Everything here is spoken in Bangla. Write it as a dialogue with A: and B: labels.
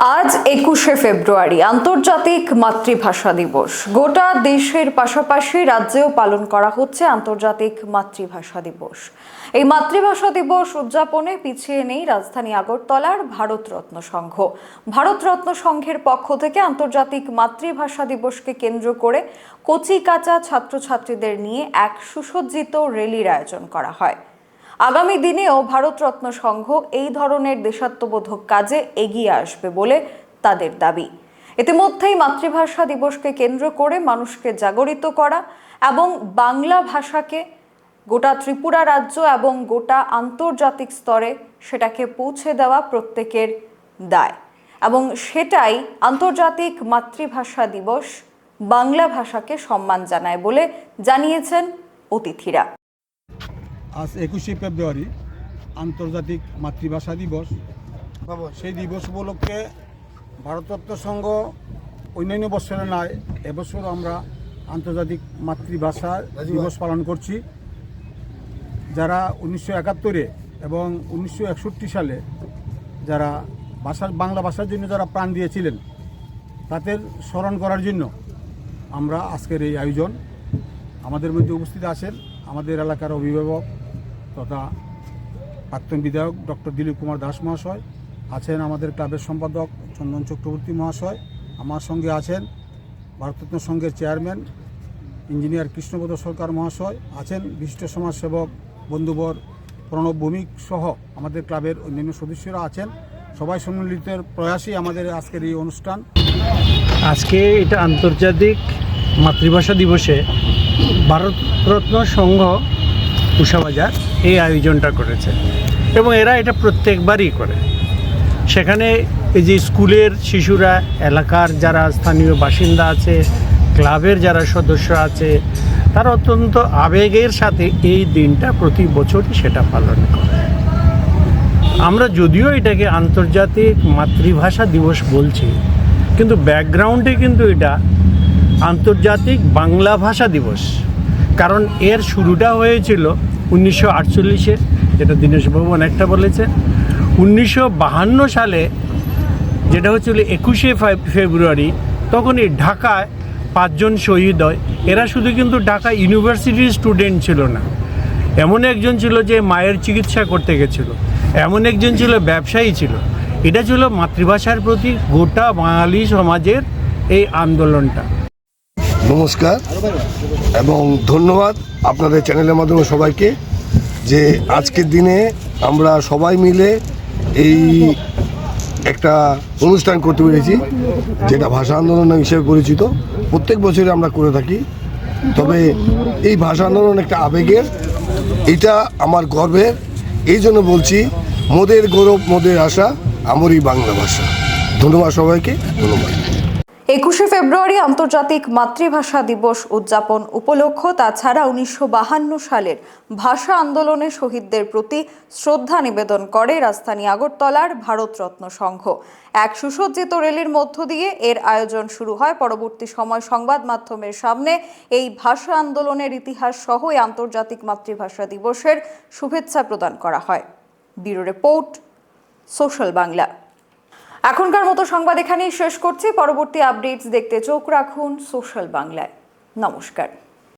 A: আজ ২১শে ফেব্রুয়ারি আন্তর্জাতিক মাতৃভাষা দিবস। গোটা দেশের পাশাপাশি রাজ্যেও পালন করা হচ্ছে আন্তর্জাতিক মাতৃভাষা দিবস। এই মাতৃভাষা দিবস উদযাপনে পিছিয়ে নেই রাজধানী আগরতলার ভারতরত্ন সংঘ। ভারতরত্ন সংঘের পক্ষ থেকে আন্তর্জাতিক মাতৃভাষা দিবসকে কেন্দ্র করে কচি কাঁচা ছাত্রছাত্রীদের নিয়ে এক সুসজ্জিত র্যালির আয়োজন করা হয়। আগামী দিনেও ভারতরত্ন সংঘ এই ধরনের দেশাত্মবোধক কাজে এগিয়ে আসবে বলে তাদের দাবি। ইতিমধ্যেই মাতৃভাষা দিবসকে কেন্দ্র করে মানুষকে জাগরিত করা এবং বাংলা ভাষাকে গোটা ত্রিপুরা রাজ্য এবং গোটা আন্তর্জাতিক স্তরে সেটাকে পৌঁছে দেওয়া প্রত্যেকের দায়, এবং সেটাই আন্তর্জাতিক মাতৃভাষা দিবস বাংলা ভাষাকে সম্মান জানায় বলে জানিয়েছেন অতিথিরা।
B: আজ ২১শে ফেব্রুয়ারি আন্তর্জাতিক মাতৃভাষা দিবস। সেই দিবস উপলক্ষে ভারতরত্ন সংঘ অন্যান্য বছরে নয়, এবছর আমরা আন্তর্জাতিক মাতৃভাষা দিবস পালন করছি। যারা ১৯৭১ এবং ১৯৬১ সালে যারা বাংলা ভাষার জন্য যারা প্রাণ দিয়েছিলেন তাদের স্মরণ করার জন্য আমরা আজকের এই আয়োজন। আমাদের মধ্যে উপস্থিত আছেন আমাদের এলাকার অভিভাবক তথা প্রাক্তন বিধায়ক ডক্টর দিলীপ কুমার দাস মহাশয়, আছেন আমাদের ক্লাবের সম্পাদক চন্দন চক্রবর্তী মহাশয়, আমার সঙ্গে আছেন ভারতরত্ন সংঘের চেয়ারম্যান ইঞ্জিনিয়ার কৃষ্ণপদ সরকার মহাশয়, আছেন বিশিষ্ট সমাজসেবক বন্ধুবর প্রণব ভৌমিক সহ আমাদের ক্লাবের অন্যান্য সদস্যরা আছেন। সবাই সম্মিলিতের প্রয়াসই আমাদের আজকের এই অনুষ্ঠান।
C: আজকে এটা আন্তর্জাতিক মাতৃভাষা দিবসে ভারতরত্ন সংঘ উষাবাজার এই আয়োজনটা করেছে এবং এরা এটা প্রত্যেকবারই করে। সেখানে এই যে স্কুলের শিশুরা, এলাকার যারা স্থানীয় বাসিন্দা আছে, ক্লাবের যারা সদস্য আছে, তারা অত্যন্ত আবেগের সাথে এই দিনটা প্রতি বছরই সেটা পালন করে। আমরা যদিও এটাকে আন্তর্জাতিক মাতৃভাষা দিবস বলছি, কিন্তু ব্যাকগ্রাউন্ডে কিন্তু এটা আন্তর্জাতিক বাংলা ভাষা দিবস। কারণ এর শুরুটা হয়েছিল 1948-এ, যেটা দীনেশবাবু অনেকটা বলেছে। 1952 সালে যেটা হচ্ছিল ২১শে ফেব্রুয়ারি, তখন এই ঢাকায় 5 জন শহীদ হয়। এরা শুধু কিন্তু ঢাকা ইউনিভার্সিটির স্টুডেন্ট ছিল না, এমন একজন ছিল যে মায়ের চিকিৎসা করতে গেছিল, এমন একজন ছিল ব্যবসায়ী ছিল। এটা ছিল মাতৃভাষার প্রতি গোটা বাঙালি সমাজের এই আন্দোলনটা।
D: নমস্কার এবং ধন্যবাদ আপনাদের চ্যানেলের মাধ্যমে সবাইকে, যে আজকের দিনে আমরা সবাই মিলে এই একটা অনুষ্ঠান করতে পেরেছি, যেটা ভাষা আন্দোলন হিসেবে পরিচিত। প্রত্যেক বছরই আমরা করে থাকি, তবে এই ভাষা আন্দোলন একটা আবেগের, এটা আমার গর্বের। এই জন্য বলছি, মোদের গৌরব মোদের আশা, আমারই বাংলা ভাষা। ধন্যবাদ সবাইকে, ধন্যবাদ।
A: ২১শে ফেব্রুয়ারি আন্তর্জাতিক মাতৃভাষা দিবস উদযাপন উপলক্ষ, তাছাড়া ১৯৫২ সালের ভাষা আন্দোলনে শহীদদের প্রতি শ্রদ্ধা নিবেদন করে রাজধানী আগরতলার ভারতরত্ন সংঘ। এক সুসজ্জিত র্যালির মধ্য দিয়ে এর আয়োজন শুরু হয়। পরবর্তী সময় সংবাদ মাধ্যমের সামনে এই ভাষা আন্দোলনের ইতিহাস সহ এই আন্তর্জাতিক মাতৃভাষা দিবসের শুভেচ্ছা প্রদান করা হয়। Bureau report, social Bangla. এখনকার মতো সংবাদ এখানেই শেষ করছি। পরবর্তী আপডেটস দেখতে চোখ রাখুন সোশ্যাল বাংলায়। নমস্কার।